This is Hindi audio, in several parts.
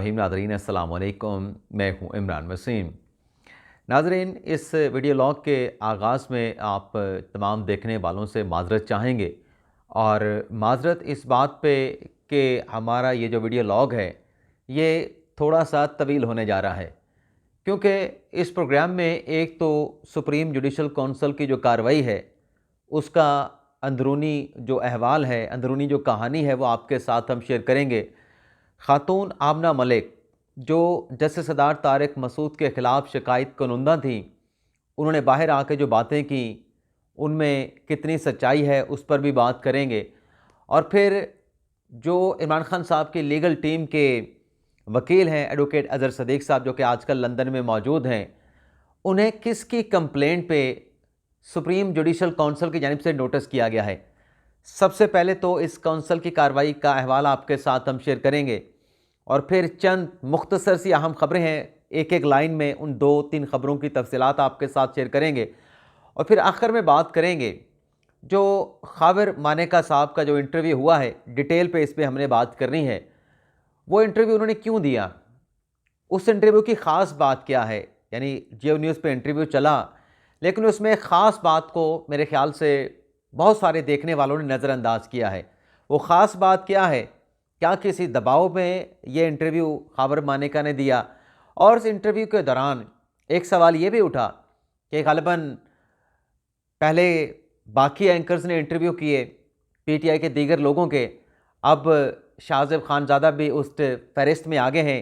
नाज़रीन अस्सलाम वालेकुम, मैं हूं इमरान वसीम। नाज़रीन, इस वीडियो लॉग के आगाज़ में आप तमाम देखने वालों से माज़रत चाहेंगे और माज़रत इस बात पे कि हमारा ये जो वीडियो लॉग है ये थोड़ा सा तवील होने जा रहा है, क्योंकि इस प्रोग्राम में एक तो सुप्रीम जुडिशल कौंसिल की जो कार्रवाई है उसका अंदरूनी जो अहवाल है, अंदरूनी जो कहानी है वो आपके साथ हम शेयर करेंगे। खातून आमना मलिक जो जस्टिस सरदार तारिक मसूद के ख़िलाफ़ शिकायत कुनंदा थी, उन्होंने बाहर आके जो बातें की उनमें कितनी सच्चाई है उस पर भी बात करेंगे। और फिर जो इमरान खान साहब की लीगल टीम के वकील हैं एडवोकेट अज़हर सदीक़ साहब, जो कि आजकल लंदन में मौजूद हैं, उन्हें किसकी कंप्लेंट पे सुप्रीम जुडिशल कौंसिल की जानिब से नोटिस किया गया है। सबसे पहले तो इस कौंसिल की कार्रवाई का अहवाल आपके साथ हम शेयर करेंगे और फिर चंद मुख्तसर सी अहम खबरें हैं, एक एक लाइन में उन 2-3 खबरों की तफसीलात आपके साथ शेयर करेंगे और फिर आखिर में बात करेंगे जो खावर मानेका साहब का जो इंटरव्यू हुआ है, डिटेल पे इस पर हमने बात करनी है। वो इंटरव्यू उन्होंने क्यों दिया, उस इंटरव्यू की ख़ास बात क्या है। यानी जियो न्यूज़ पे इंटरव्यू चला, लेकिन उसमें ख़ास बात को मेरे ख़्याल से बहुत सारे देखने वालों ने नज़रअंदाज किया है। वो ख़ास बात क्या है, क्या किसी दबाव में ये इंटरव्यू खावर मानेका ने दिया। और इस इंटरव्यू के दौरान एक सवाल ये भी उठा कि ग़ालिबन पहले बाकी एंकर्स ने इंटरव्यू किए पीटीआई के दीगर लोगों के, अब शाहज़ेब खानज़ादा भी उस फहरिस्त में आगे हैं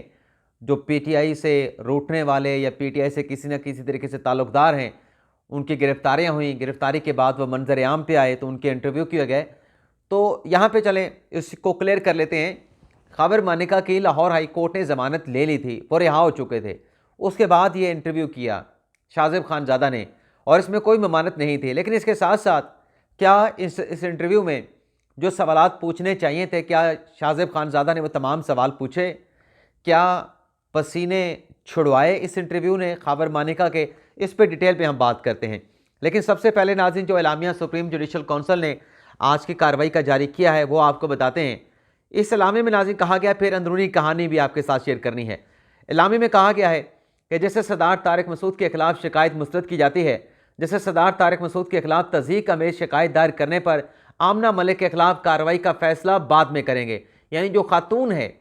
जो पीटीआई से रूठने वाले या पीटीआई से किसी न किसी तरीके से ताल्लुक़दार हैं। उनकी गिरफ़्तारियाँ हुई, गिरफ़्तारी के बाद वो मंजर आम पे आए तो उनके इंटरव्यू किए गए। तो यहाँ पे चलें इसको क्लियर कर लेते हैं। खावर मानेका की लाहौर हाई कोर्ट ने ज़मानत ले ली थी, वो रिहा हो चुके थे। उसके बाद ये इंटरव्यू किया शाहज़ेब खानज़ादा ने और इसमें कोई ममानत नहीं थी। लेकिन इसके साथ साथ क्या इस इंटरव्यू में जो सवालात पूछने चाहिए थे, क्या शाहज़ेब खानज़ादा ने वो तमाम सवाल पूछे? क्या पसीने छुड़वाए इस इंटरव्यू ने खावर मानेका के? इस पे डिटेल पे हम बात करते हैं। लेकिन सबसे पहले नाज़रीन, जो एलामिया सुप्रीम जुडिशल कौंसिल ने आज की कार्रवाई का जारी किया है वो आपको बताते हैं। इस एलामे में नाज़रीन कहा गया, फिर अंदरूनी कहानी भी आपके साथ शेयर करनी है। एलामे में कहा गया है कि जैसे सरदार तारिक मसूद के खिलाफ शिकायत मुस्तरद की जाती है, जैसे सरदार तारिक मसूद के खिलाफ तज़हीक अमेज़ शिकायत दायर करने पर आमना मलिक के खिलाफ कार्रवाई का फैसला बाद में करेंगे। यानी जो खातून है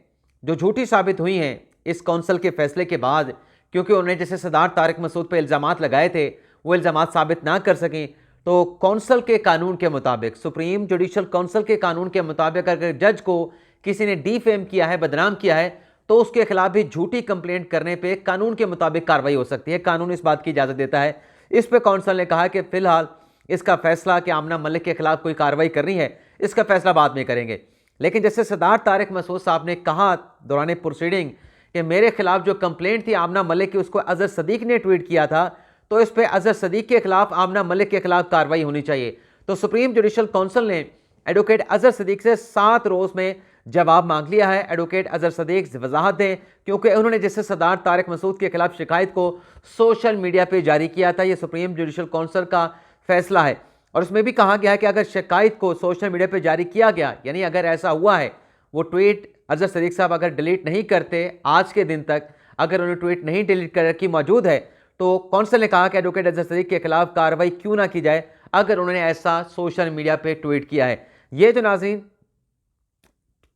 जो झूठी साबित हुई हैं इस कौंसिल के फैसले के बाद, क्योंकि उन्होंने जैसे सरदार तारिक मसूद पर इल्ज़ामात लगाए थे वो इल्ज़ामात साबित ना कर सकें, तो कौंसिल के कानून के मुताबिक, सुप्रीम जुडिशल कौंसिल के कानून के मुताबिक अगर जज को किसी ने डिफेम किया है, बदनाम किया है, तो उसके खिलाफ भी झूठी कंप्लेंट करने पे कानून के मुताबिक कार्रवाई हो सकती है। कानून इस बात की इजाज़त देता है। इस पे कौंसिल ने कहा कि फ़िलहाल इसका फैसला कि आमना मलिक के खिलाफ कोई कार्रवाई करनी है, इसका फैसला बाद में करेंगे। लेकिन जैसे सरदार तारिक मसूद साहब ने कहा दौरान प्रोसीडिंग कि मेरे खिलाफ जो कंप्लेंट थी आमना मलिक की, उसको अज़हर सदीक़ ने ट्वीट किया था, तो इस पर अज़हर सदीक़ के खिलाफ आमना मलिक के खिलाफ कार्रवाई होनी चाहिए। तो सुप्रीम जुडिशल कौंसिल ने एडवोकेट अज़हर सदीक़ से 7 रोज़ में जवाब मांग लिया है। एडवोकेट अज़हर सदीक़ वजाहत दें, क्योंकि उन्होंने जैसे सरदार तारिक मसूद के खिलाफ शिकायत को सोशल मीडिया पर जारी किया था। ये सुप्रीम जुडिशल कौंसिल का फैसला है और उसमें भी कहा गया है कि अगर शिकायत को सोशल मीडिया पर जारी किया गया, यानी अगर ऐसा हुआ है, वो ट्वीट अज़हर सदीक़ साहब अगर डिलीट नहीं करते आज के दिन तक, अगर उन्होंने ट्वीट नहीं डिलीट कर रखी मौजूद है, तो कौंसिल ने कहा कि एडवोकेट अज़हर सदीक़ के खिलाफ कार्रवाई क्यों ना की जाए अगर उन्होंने ऐसा सोशल मीडिया पे ट्वीट किया है। ये जो नाज़रीन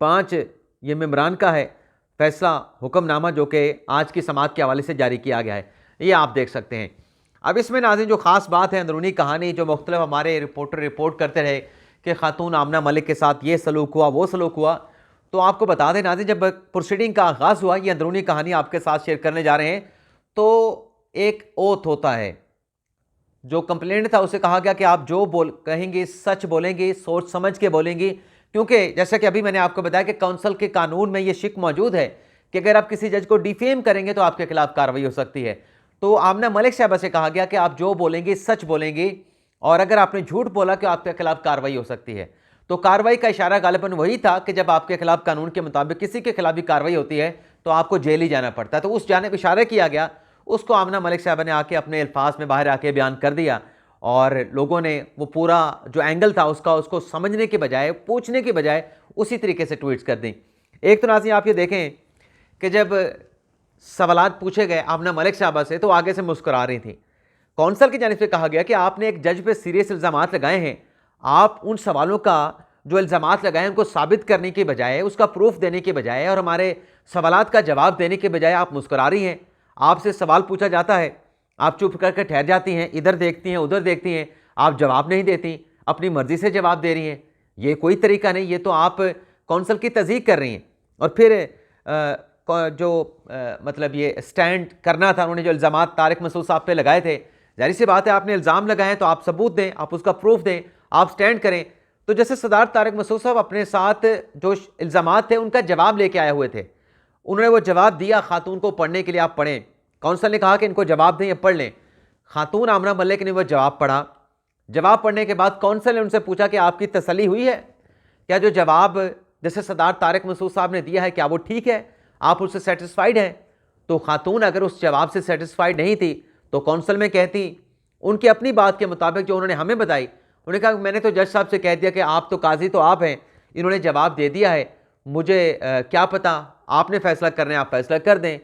5 ये मेम्बरान का है फैसला हुक्मनामा जो कि आज की समाअत के हवाले से जारी किया गया है, ये आप देख सकते हैं। अब इसमें नाज़रीन जो ख़ास बात है, अंदरूनी कहानी जो मुख्तलिफ हमारे रिपोर्टर रिपोर्ट करते रहे कि खातून आमना मलिक के साथ ये सलूक हुआ, वो सलूक हुआ, तो आपको बता दें नाज़रीन, जब प्रोसीडिंग का आगाज़ हुआ, ये अंदरूनी कहानी आपके साथ शेयर करने जा रहे हैं, तो एक ओथ होता है। जो कंप्लेंट था उसे कहा गया कि आप जो कहेंगे सच बोलेंगे, सोच समझ के बोलेंगी, क्योंकि जैसा कि अभी मैंने आपको बताया कि कौंसिल के कानून में ये शिक मौजूद है कि अगर आप किसी जज को डिफेम करेंगे तो आपके खिलाफ कार्रवाई हो सकती है। तो आमना मलिक साहबा से कहा गया कि आप जो बोलेंगे सच बोलेंगी और अगर आपने झूठ बोला कि आपके खिलाफ कार्रवाई हो सकती है। तो कार्रवाई का इशारा गालिबन वही था कि जब आपके खिलाफ कानून के मुताबिक किसी के खिलाफ भी कार्रवाई होती है तो आपको जेल ही जाना पड़ता है। तो उस जानिब इशारा किया गया, उसको आमना मलिक साहबा ने आके अपने अल्फाज में बाहर आके बयान कर दिया और लोगों ने वो पूरा जो एंगल था उसको समझने के बजाय, पूछने के बजाय उसी तरीके से ट्वीट्स कर दी। एक तो नाज़रीन आप ये देखें कि जब सवालात पूछे गए आमना मलिक साहबा से तो आगे से मुस्कुरा रही थी। कौंसल की जानिब से कहा गया कि आपने एक जज पे सीरियस इल्ज़ामात लगाए हैं, आप उन सवालों का जो इल्ज़ामात लगाए हैं उनको साबित करने की बजाय, उसका प्रूफ देने के बजाय और हमारे सवालात का जवाब देने के बजाय आप मुस्कुरा रही हैं। आपसे सवाल पूछा जाता है, आप चुप करके ठहर जाती हैं, इधर देखती हैं उधर देखती हैं, आप जवाब नहीं देती, अपनी मर्जी से जवाब दे रही हैं। ये कोई तरीका नहीं, ये तो आप कौंसल की तज़ीक कर रही हैं। और फिर मतलब ये स्टैंड करना था, उन्होंने जो इल्ज़ामात तारिक मसूद साहब पे लगाए थे, जाहिर सी बात है आपने इल्ज़ाम लगाए तो आप सबूत दें, आप उसका प्रूफ दें, आप स्टैंड करें। तो जैसे सरदार तारिक मसूद साहब अपने साथ जो इल्ज़ामात थे उनका जवाब लेके आए हुए थे, उन्होंने वो जवाब दिया खातून को पढ़ने के लिए, आप पढ़ें। कौंसल ने कहा कि इनको जवाब दें, ये पढ़ लें। खातून आमना मलिक ने वो जवाब पढ़ा। जवाब पढ़ने के बाद कौंसल ने उनसे पूछा कि आपकी तसल्ली हुई है, क्या जो जवाब जैसे सरदार तारिक मसूद साहब ने दिया है क्या वो ठीक है, आप उससे सेटिस्फाइड हैं? तो खातून अगर उस जवाब से सेटिस्फाइड नहीं थी तो कौंसल में कहती, उनकी अपनी बात के मुताबिक जो उन्होंने हमें बताई, उन्होंने कहा मैंने तो जज साहब से कह दिया कि आप तो काजी तो आप हैं, इन्होंने जवाब दे दिया है, मुझे क्या पता, आपने फैसला करना है, आप फैसला कर दें।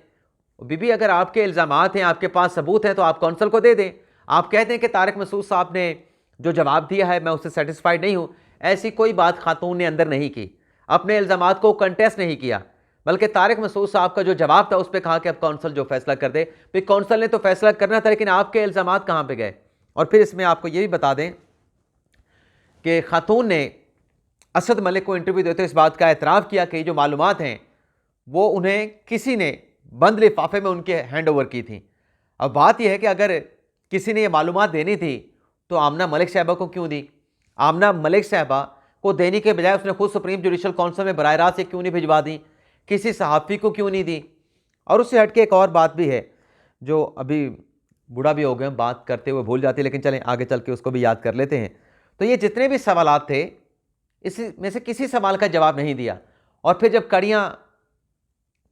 बीबी अगर आपके इल्ज़ामात हैं, आपके पास सबूत हैं तो आप कौंसल को दे दें। आप कहते हैं कि तारिक मसूद साहब ने जो जवाब दिया है मैं उससे सेटिस्फाइड नहीं हूँ, ऐसी कोई बात खातून ने अंदर नहीं की, अपने इल्ज़ामात को कंटेस्ट नहीं किया, बल्कि तारिक मसूद साहब का जो जवाब था उस पर कहा कि अब कौंसल जो फैसला कर दे। फिर कौंसल ने तो फैसला करना था, लेकिन आपके इल्ज़ामात कहाँ पे गए? और फिर इसमें आपको ये भी बता दें कि खातून ने असद मलिक को इंटरव्यू देते इस बात का एतराफ़ किया कि जो मालूमात हैं वो उन्हें किसी ने बंद लिफाफे में उनके हैंड ओवर की थी। अब बात यह है कि अगर किसी ने ये मालूमात देनी थी तो आमना मलिक साहबा को क्यों दी? आमना मलिक साहबा को देने के बजाय उसने खुद सुप्रीम जुडिशल काउंसिल में बराह रास्त क्यों नहीं भिजवा दी? किसी सहाफ़ी को क्यों नहीं दी? और उससे हट के एक और बात भी है जो अभी बूढ़ा भी हो गए, बात करते हुए भूल जाती है, लेकिन चलें आगे चल के उसको भी याद कर लेते हैं। तो ये जितने भी सवालात थे इसी में से किसी सवाल का जवाब नहीं दिया। और फिर जब कड़ियाँ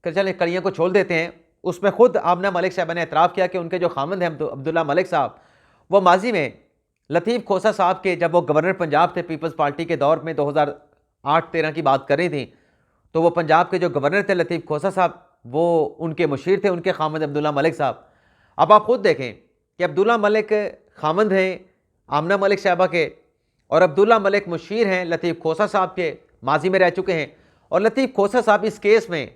को छोड़ देते हैं, उसमें खुद आमना मलिक साहब ने एतराफ़ किया कि उनके जो खामंद हैं अब्दुल्ला मलिक साहब, वो माजी में लतीफ़ खोसा साहब के जब वो गवर्नर पंजाब थे पीपल्स पार्टी के दौर में 2008-13 की बात कर रही थी, तो वो पंजाब के जो गवर्नर थे लतीफ़ खोसा साहब, वो उनके मुशीर थे, उनके खामंद अब्दुल्ला मलिक साहब। अब आप खुद देखें कि अब्दुल्ला मलिक खामंद हैं आमना मलिक साहबा के, और अब्दुल्ला मलिक मुशीर हैं लतीफ़ खोसा साहब के, माजी में रह चुके हैं। और लतीफ़ खोसा साहब इस केस में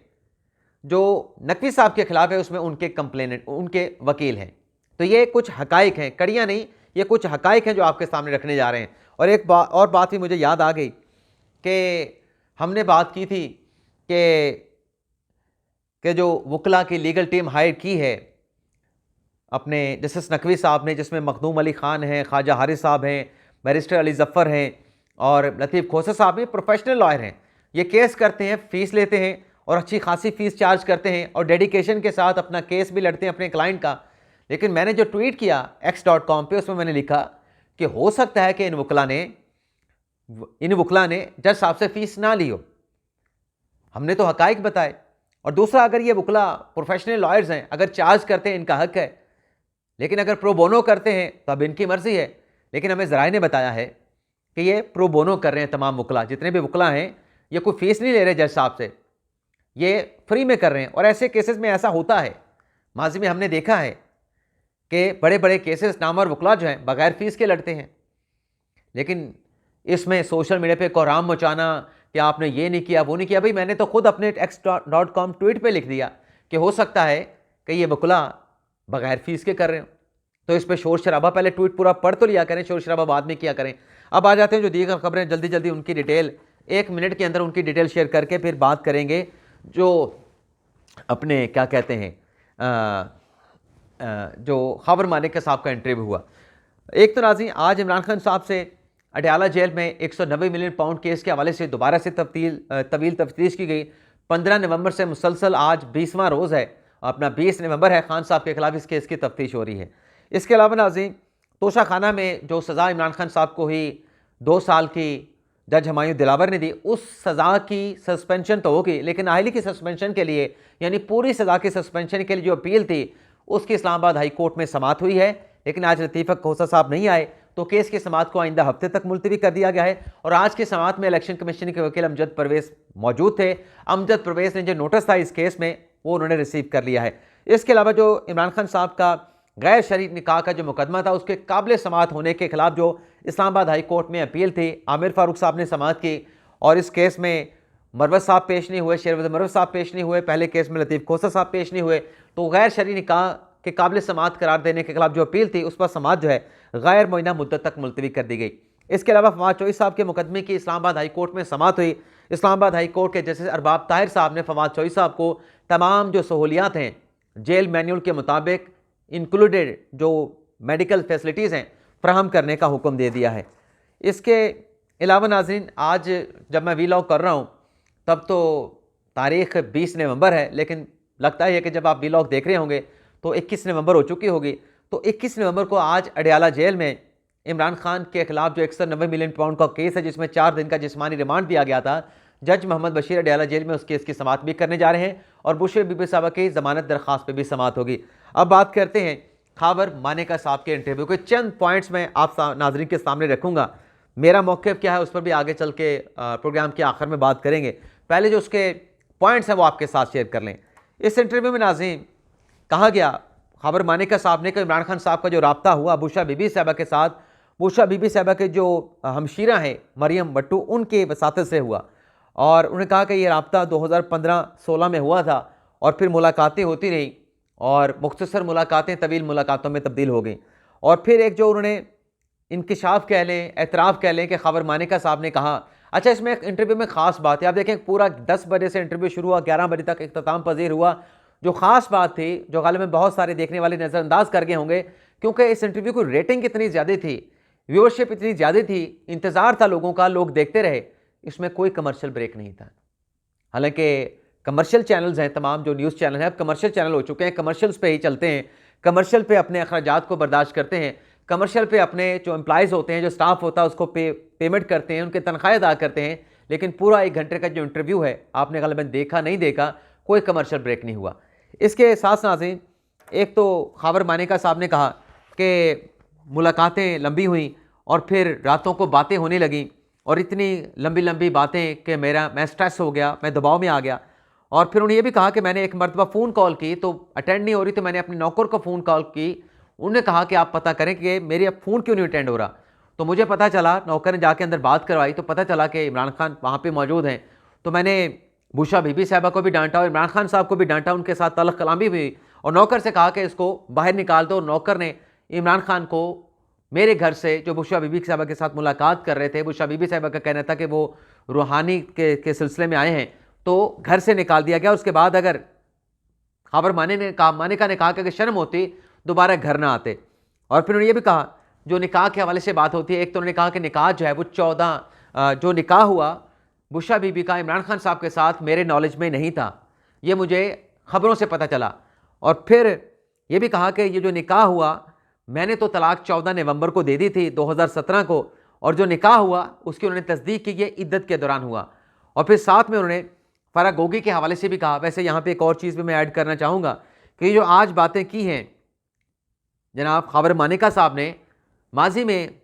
जो नकवी साहब के खिलाफ है उसमें उनके कंप्लेनेंट, उनके वकील हैं। तो ये कुछ हकाइक हैं, कड़ियाँ नहीं, ये कुछ हकाइक हैं जो आपके सामने रखने जा रहे हैं। और एक बात भी मुझे याद आ गई कि हमने बात की थी कि जो वकला की लीगल टीम हायर की है अपने जस्टिस नकवी साहब ने, जिसमें मखदूम अली ख़ान हैं, ख्वाजा हारिस साहब हैं, बैरिस्टर अली ज़फ़र हैं और लतीफ़ खोसा साहब भी प्रोफेशनल लॉयर हैं। ये केस करते हैं, फ़ीस लेते हैं और अच्छी खासी फ़ीस चार्ज करते हैं और डेडिकेशन के साथ अपना केस भी लड़ते हैं अपने क्लाइंट का। लेकिन मैंने जो ट्वीट किया x.com पे, उसमें मैंने लिखा कि हो सकता है कि इन वकला ने जज साहब से फ़ीस ना ली हो। हमने तो हकाइक बताए। और दूसरा, अगर ये वकला प्रोफेशनल लॉयर्स हैं, अगर चार्ज करते हैं इनका हक है, लेकिन अगर प्रो बोनो करते हैं तो अब इनकी मर्ज़ी है। लेकिन हमें ज़राए ने बताया है कि ये प्रो बोनो कर रहे हैं, तमाम वकला जितने भी वकला हैं ये कोई फ़ीस नहीं ले रहे जज साहब से, ये फ्री में कर रहे हैं। और ऐसे केसेस में ऐसा होता है, माजी में हमने देखा है कि बड़े बड़े केसेस नामवर वकला जो हैं बगैर फ़ीस के लड़ते हैं। लेकिन इसमें सोशल मीडिया पे कोहराम मचाना कि आपने ये नहीं किया वो नहीं किया, भाई मैंने तो खुद अपने x.com ट्वीट पे लिख दिया कि हो सकता है कि ये वकला बगैर फ़ीस के कर रहे हो। तो इस पर शोर शराबा, पहले ट्वीट पूरा पढ़ तो लिया करें, शोर शराबा बाद में किया करें। अब आ जाते हैं जो दीगर खबरें, जल्दी जल्दी उनकी डिटेल, 1 मिनट के अंदर उनकी डिटेल शेयर करके फिर बात करेंगे जो अपने क्या कहते हैं जो खबर मालिक के साहब का इंटरव्यू हुआ। एक तो नाज़रीन, आज इमरान खान साहब से अडयाला जेल में 190 मिलियन पाउंड केस के हवाले से दोबारा से तवील तफ्तीश की गई। 15 नवंबर से मुसलसल आज 20वां रोज़ है, अपना 20 नवंबर है, खान साहब के खिलाफ इस केस की तफ्तीश हो रही है। इसके अलावा नाज़रीन, तोशा खाना में जो सज़ा इमरान खान साहब को हुई 2 साल की जज हुमायूं दिलावर ने दी, उस सज़ा की सस्पेंशन तो होगी, लेकिन आहिली की सस्पेंशन के लिए, यानी पूरी सज़ा की सस्पेंशन के लिए जो अपील थी उसकी इस्लामाबाद हाई कोर्ट में समाअत हुई है। लेकिन आज लतीफ़ खोसा साहब नहीं आए तो केस की समाअत को आइंदा हफ्ते तक मुलतवी कर दिया गया है। और आज की समाअत में इलेक्शन कमीशन के वकील अमजद परवेज़ मौजूद थे। अमजद परवेज़ ने जो नोटिस था इस केस में वो उन्होंने रिसीव कर लिया है। इसके अलावा जो इमरान खान साहब का गैर शरई निकाह का जो मुकदमा था उसके काबिल समाअत होने के खिलाफ जो इस्लामाबाद हाई कोर्ट में अपील थी, आमिर फारूक साहब ने समाअत की और इस केस में मरवत साहब पेश नहीं हुए, शेरवद मरवत साहब पेश नहीं हुए, पहले केस में लतीफ़ खोसा साहब पेश नहीं हुए। तो गैर शरई निकाह के काबिल समाअत करार देने के खिलाफ जो अपील थी उस पर समाअत जो है गैर मुअय्यना मुद्दत तक मुलतवी कर दी गई। इसके अलावा फवाद चौधरी साहब के मुकदमे की इस्लामाबाद हाई कोर्ट में समाअत हुई। इस्लामाबाद हाई कोर्ट के जस्टिस अरबाब ताहिर साहब ने फवाद चौधरी साहब को तमाम जो सहूलियात हैं जेल मैनुअल के मुताबिक इंक्लूडेड जो मेडिकल फैसिलिटीज़ हैं फ्राहम करने का हुक्म दे दिया है। इसके अलावा नाज़रीन, आज जब मैं वीलॉग कर रहा हूँ तब तो तारीख़ 20 नवंबर है, लेकिन लगता है कि जब आप वीलॉग देख रहे होंगे तो 21 नवंबर हो चुकी होगी। तो 21 नवंबर को आज अडयाला जेल में इमरान खान के खिलाफ जो 190 मिलियन पाउंड का केस है जिसमें 4 दिन का जिस्मानी रिमांड दिया गया था, जज मोहम्मद बशीर अडयाला जेल में उस केस की समाअत भी करने जा रहे हैं और बुशरा बीबी साहबा की ज़मानत दरख्वास्त पर भी समाअत होगी। अब बात करते हैं खैबर मानेका साहब के इंटरव्यू के। चंद पॉइंट्स मैं आप नाज़रीन के सामने रखूँगा। मेरा मौक़िफ़ क्या है उस पर भी आगे चल के प्रोग्राम के आखिर में बात करेंगे। पहले जो उसके पॉइंट्स हैं वो आपके साथ शेयर कर लें। इस इंटरव्यू में नाज़रीन कहा गया, खैबर मानेका साहब ने कि इमरान खान साहब का जो रब्ता हुआ बुशरा बीबी साहबा के साथ, बुशरा बीबी साहबा के जो हमशीरा हैं मरियम भट्टू, उनके वसातत से हुआ और उन्होंने कहा कि ये रब्ता 2015-16 में हुआ था और फिर मुलाकातें होती रहीं और मुख्तसर मुलाकातें तवील मुलाकातों में तब्दील हो गई और फिर एक जो उन्होंने इंकिशाफ कह लें, एतराफ़ कह लें कि खैबर मानेका साहब ने कहा। अच्छा, इसमें एक इंटरव्यू में ख़ास बात है, आप देखें पूरा 10 बजे से इंटरव्यू शुरू हुआ, 11 बजे तक इख्तिताम पजीर हुआ। जो ख़ास बात थी जो गालिबन बहुत सारे देखने वाले नज़रअंदाज कर गए होंगे, क्योंकि इस इंटरव्यू की रेटिंग इतनी ज़्यादा थी, व्यूअरशिप इतनी ज़्यादा थी, इंतज़ार था लोगों का, लोग देखते रहे। इसमें कोई कमर्शियल ब्रेक नहीं था। हालांकि कमर्शियल चैनल्स हैं, तमाम जो न्यूज़ चैनल हैं अब कमर्शियल चैनल हो चुके हैं, कमर्शियल्स पे ही चलते हैं, कमर्शियल पे अपने अखराजात को बर्दाश्त करते हैं, कमर्शियल पे अपने जो एम्प्लॉइज़ होते हैं, जो स्टाफ होता है उसको पेमेंट करते हैं, उनके तनख्वाह अदा करते हैं। लेकिन पूरा 1 घंटे का जो इंटरव्यू है आपने गालिबन देखा नहीं देखा, कोई कमर्शियल ब्रेक नहीं हुआ। इसके साथ नाज़रीन, एक तो खैबर मानेका साहब ने कहा कि मुलाकातें लंबी हुई और फिर रातों को बातें होने लगीं और इतनी लंबी लंबी बातें कि मैं स्ट्रेस हो गया, मैं दबाव में आ गया। और फिर उन्होंने ये भी कहा कि मैंने एक मरतबा फ़ोन कॉल की तो अटेंड नहीं हो रही, तो मैंने अपने नौकर को फ़ोन कॉल की। उन्होंने कहा कि आप पता करें कि मेरे अब फ़ोन क्यों नहीं अटेंड हो रहा। तो मुझे पता चला, नौकर ने जाके अंदर बात करवाई तो पता चला कि इमरान खान वहाँ पर मौजूद हैं। तो मैंने बुशरा बीबी साहबा को भी डांटा और इमरान खान साहब को भी डांटा, उनके साथ तल्ख कलामी भी हुई और नौकर से कहा कि इसको बाहर निकाल दो। नौकर ने इमरान खान को मेरे घर से, जो बुशरा बीबी साहबा के साथ मुलाकात कर रहे थे, बुशरा बीबी साहबा का कहना था कि वो रूहानी के सिलसिले में आए हैं, तो घर से निकाल दिया गया। उसके बाद अगर खैबर मानेका ने कहा कि अगर शर्म होती दोबारा घर ना आते। और फिर उन्होंने ये भी कहा, जो निकाह के हवाले से बात होती है, एक तो उन्होंने कहा कि निकाह जो है वो 14 जो निकाह हुआ बुशरा बीबी का इमरान खान साहब के साथ मेरे नॉलेज में नहीं था, ये मुझे ख़बरों से पता चला। और फिर ये भी कहा कि ये जो निकाह हुआ मैंने तो तलाक 14 नवंबर को दे दी थी 2017 को, और जो निकाह हुआ उसकी उन्होंने तस्दीक की, ये इद्दत के दौरान हुआ। और फिर साथ में उन्होंने फ़राह गोगी के हवाले से भी कहा। वैसे यहाँ पे एक और चीज़ भी मैं ऐड करना चाहूँगा कि जो आज बातें की हैं जनाब खैबर मानेका साहब ने, माजी में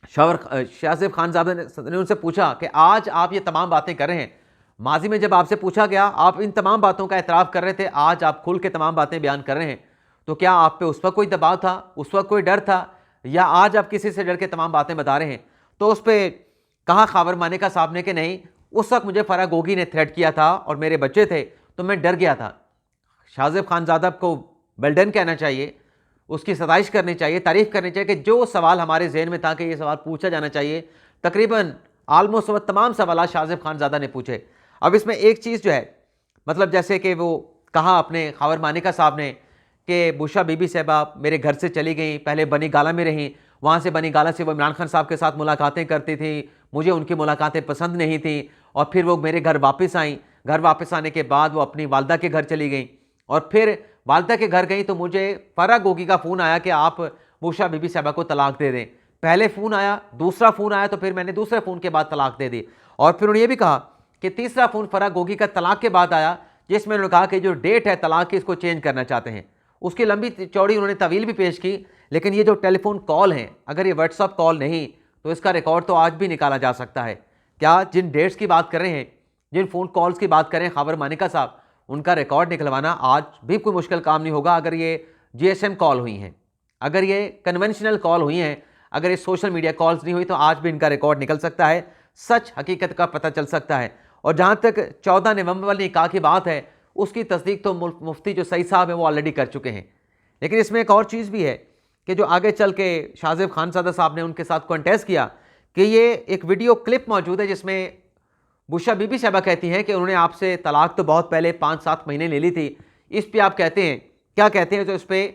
शाहज़ेब खान साहब ने उनसे पूछा कि आज आप ये तमाम बातें कर रहे हैं, माजी में जब आपसे पूछा गया आप इन तमाम बातों का एतराफ़ कर रहे थे, आज आप खुल के तमाम बातें बयान कर रहे हैं, तो क्या आप पे उस वक्त कोई दबाव था, उस वक्त कोई डर था, या आज आप किसी से डर के तमाम बातें बता रहे हैं? तो उस पर कहा खैबर मानेका साहब ने कि नहीं, उस वक्त मुझे फ़राह गोगी ने थ्रेट किया था और मेरे बच्चे थे तो मैं डर गया था। शाहज़ेब खानज़ादा को वेल कहना चाहिए, उसकी सताइश करनी चाहिए, तारीफ़ करनी चाहिए कि जो सवाल हमारे जहन में था कि ये सवाल पूछा जाना चाहिए, तकरीबन आलमोस्ट वो तमाम सवाल शाहज़ेब खानज़ादा ने पूछे। अब इसमें एक चीज़ जो है, मतलब जैसे कि वो कहा अपने खैबर मानेका साहब ने कि बुशरा बीबी साहबा मेरे घर से चली गई, पहले बनी गाला में रहीं, वहाँ से बनी गाला से वो इमरान खान साहब के साथ मुलाकातें करती थी, मुझे उनकी मुलाकातें पसंद नहीं थी, और फिर वो मेरे घर वापस आईं। घर वापस आने के बाद वो अपनी वालदा के घर चली गई, और फिर वालदा के घर गई तो मुझे फ़राह गोगी का फ़ोन आया कि आप बुशरा बीबी साहबा को तलाक दे दें। पहले फ़ोन आया, दूसरा फ़ोन आया, तो फिर मैंने दूसरे फ़ोन के बाद तलाक दे दी। और फिर उन्होंने ये भी कहा कि तीसरा फ़ोन फ़राह गोगी का तलाक के बाद आया, जिसमें उन्होंने कहा कि जो डेट है तलाक की इसको चेंज करना चाहते हैं। उसकी लंबी चौड़ी उन्होंने तवील भी पेश की, लेकिन ये जो टेलीफोन कॉल हैं, अगर ये व्हाट्सअप कॉल नहीं तो इसका रिकॉर्ड तो आज भी निकाला जा सकता है। क्या जिन डेट्स की बात कर रहे हैं, जिन फ़ोन कॉल्स की बात करें खैबर मानेका साहब, उनका रिकॉर्ड निकलवाना आज भी कोई मुश्किल काम नहीं होगा। अगर ये जीएसएम कॉल हुई हैं, अगर ये कन्वेंशनल कॉल हुई हैं, अगर ये सोशल मीडिया कॉल्स नहीं हुई, तो आज भी इनका रिकॉर्ड निकल सकता है, सच हकीकत का पता चल सकता है। और जहाँ तक 14 नवंबर वाली निकाह की बात है, उसकी तस्दीक तो मुफ्ती जो सईद साहब हैं वो ऑलरेडी कर चुके हैं। लेकिन इसमें एक और चीज़ भी है कि जो आगे चल के शाहजेब खानज़ादा साहब ने उनके साथ कॉन्टेस्ट किया कि ये एक वीडियो क्लिप मौजूद है जिसमें बुशरा बीबी साहबा कहती हैं कि उन्होंने आपसे तलाक तो बहुत पहले 5-7 महीने ले ली थी, इस पे आप कहते हैं, क्या कहते हैं? तो इस पर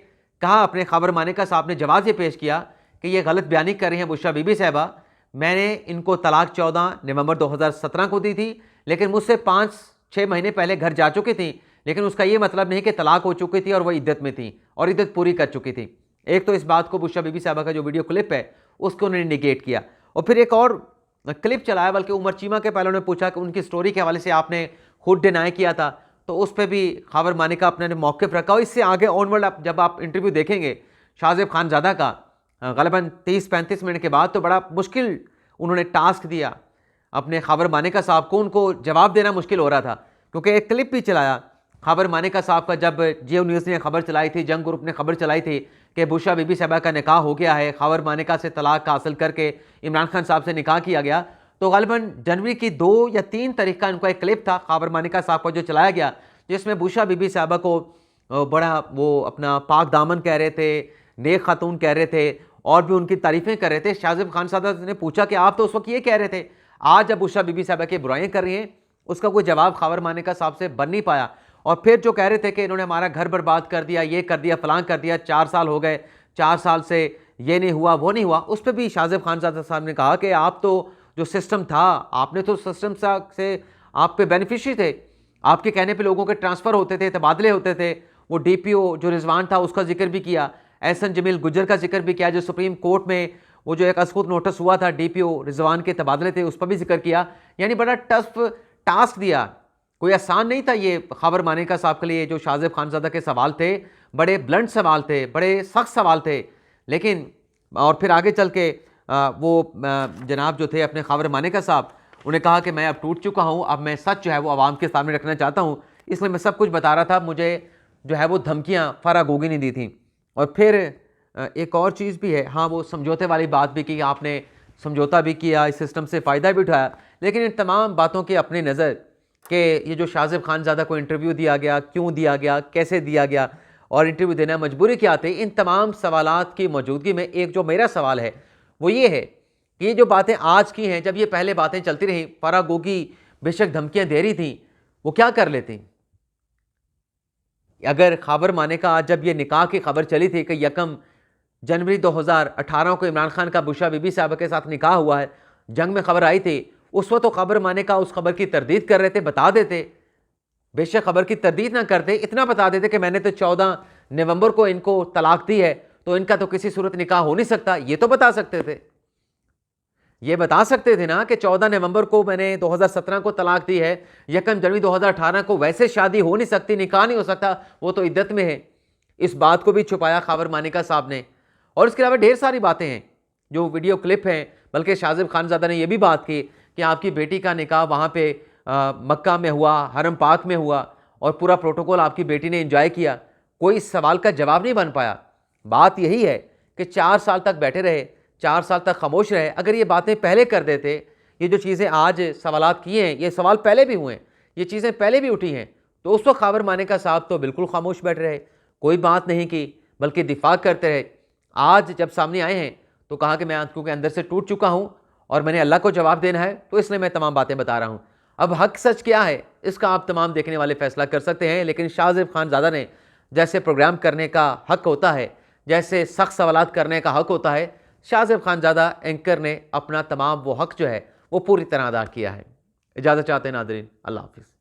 कहा अपने खबर मानिका साहब ने जवाब ये पेश किया कि ये गलत बयानी कर रही हैं बुशरा बीबी साहबा, मैंने इनको तलाक 14 नवंबर 2017 को दी थी, लेकिन मुझसे 5-6 महीने पहले घर जा चुकी थी, लेकिन उसका ये मतलब नहीं कि तलाक हो चुकी थी और वह इद्दत में थी और इद्दत पूरी कर चुकी थी। एक तो इस बात को बुशरा बीबी साहबा का जो वीडियो क्लिप है उसको उन्होंने निगेट किया, और फिर एक और क्लिप चलाया, बल्कि उमर चीमा के पहले उन्होंने पूछा कि उनकी स्टोरी के हवाले से आपने खुद डिनाई किया था, तो उस पर भी खबर मानिका अपने मौक़िफ़ रखा। और इससे आगे ऑनवर्ड जब आप इंटरव्यू देखेंगे शाहजेब खानज़ादा का ग़ालिबन 30-35 मिनट के बाद, तो बड़ा मुश्किल उन्होंने टास्क दिया अपने खबर मानिका साहब को, उनको जवाब देना मुश्किल हो रहा था, क्योंकि एक क्लिप भी चलाया खबर मानिका साहब का, जब जियो न्यूज़ ने खबर चलाई थी, जंग ग्रुप ने खबर चलाई थी कि बुशरा बीबी साहबा का निकाह हो गया है, खबर मानिका से तलाक हासिल करके इमरान खान साहब से निकाह किया गया। तो ग़ालिबन जनवरी की 2 या 3 तारीख का इनका एक क्लिप था खबर मानिका साहब का जो चलाया गया, जिसमें बुशरा बीबी साहबा को बड़ा वो अपना पाक दामन कह रहे थे, नेक खातून कह रहे थे, और भी उनकी तारीफ़ें कर रहे थे। शाहजेब खानज़ादा ने पूछा कि आप तो उस वक्त ये कह रहे थे, आज जब बुशरा बीबी साहबा की बुराइयाँ कर रही हैं, उसका कोई जवाब खबर मानिका साहब से बन नहीं पाया। और फिर जो कह रहे थे कि इन्होंने हमारा घर बर्बाद कर दिया, ये कर दिया, फलां कर दिया, 4 साल हो गए, 4 साल से ये नहीं हुआ, वो नहीं हुआ, उस पर भी शाहजेब खानज़ादा साहब ने कहा कि आप तो जो सिस्टम था, आपने तो सिस्टम से आप पे बेनिफिशरी थे, आपके कहने पे लोगों के ट्रांसफ़र होते थे, तबादले होते थे। वो डीपीओ जो रिजवान था उसका जिक्र भी किया, एहसन जमील गुज्जर का जिक्र भी किया, जो सुप्रीम कोर्ट में वो जो एक अस्कूत नोटिस हुआ था, डीपीओ रिजवान के तबादले थे, उस पर भी जिक्र किया। यानी बड़ा टफ टास्क दिया, कोई आसान नहीं था ये खबर मानिका साहब के लिए। जो शाहजेब खानज़ादा के सवाल थे, बड़े ब्लंट सवाल थे, बड़े सख्त सवाल थे, लेकिन और फिर आगे चल के वो जनाब जो थे अपने खबर मानिका साहब, उन्हें कहा कि मैं अब टूट चुका हूँ, अब मैं सच जो है वो आवाम के सामने रखना चाहता हूँ, इसलिए मैं सब कुछ बता रहा था, मुझे जो है वो धमकियाँ फरा गोगी नहीं दी थी। और फिर एक और चीज़ भी है, हाँ, वो समझौते वाली बात भी की, आपने समझौता भी किया, इस सिस्टम से फ़ायदा भी उठाया, लेकिन इन तमाम बातों की अपनी नज़र कि ये जो शाहजेब खानज़ादा को इंटरव्यू दिया गया, क्यों दिया गया, कैसे दिया गया, और इंटरव्यू देना मजबूरी क्या थी, इन तमाम सवालात की मौजूदगी में एक जो मेरा सवाल है वो ये है कि ये जो बातें आज की हैं, जब ये पहले बातें चलती रहीं, फरा गोगी बेशक धमकियाँ दे रही थी, वो क्या कर लेती? अगर खबर मानिका आज जब ये निकाह की खबर चली थी कि 1 जनवरी 2018 को इमरान खान का बुशरा बीबी साहबा के साथ निकाह हुआ है, जंग में खबर आई थी, उस वक्त तो खबर मानिका उस खबर की तरदीद कर रहे थे, बता देते, बेशक खबर की तरदीद ना करते, इतना बता देते कि मैंने तो 14 नवंबर को इनको तलाक दी है, तो इनका तो किसी सूरत निकाह हो नहीं सकता, ये तो बता सकते थे। ये बता सकते थे ना कि 14 नवंबर को मैंने 2017 को तलाक दी है, 1 जनवरी 2018 को वैसे शादी हो नहीं सकती, निकाह नहीं हो सकता, वो तो इद्दत में है। इस बात को भी छुपाया खबर मानिका साहब ने। और इसके अलावा ढेर सारी बातें हैं जो वीडियो क्लिप हैं, बल्कि शाहजेब खानज़ादा ने यह भी बात की कि आपकी बेटी का निकाह वहाँ पे मक्का में हुआ, हरम पाक में हुआ, और पूरा प्रोटोकॉल आपकी बेटी ने एंजॉय किया। कोई इस सवाल का जवाब नहीं बन पाया। बात यही है कि 4 साल तक बैठे रहे, 4 साल तक खामोश रहे। अगर ये बातें पहले कर देते, ये जो चीज़ें आज सवालात किए हैं, ये सवाल पहले भी हुए हैं, ये चीज़ें पहले भी उठी हैं, तो उस वक्त खबर मानिका साहब तो बिल्कुल खामोश बैठ रहे, कोई बात नहीं की, बल्कि दिफा करते रहे। आज जब सामने आए हैं तो कहा कि मैं आंखों के अंदर से टूट चुका हूँ और मैंने अल्लाह को जवाब देना है, तो इसलिए मैं तमाम बातें बता रहा हूँ। अब हक सच क्या है, इसका आप तमाम देखने वाले फैसला कर सकते हैं, लेकिन शाहजेब खानज़ादा ने जैसे प्रोग्राम करने का हक होता है, जैसे सख्त सवालात करने का हक होता है, शाहजेब खानज़ादा एंकर ने अपना तमाम वो हक जो है वो पूरी तरह अदा किया है। इजाज़त चाहते हैं नाज़रीन, अल्लाह हाफ़िज़।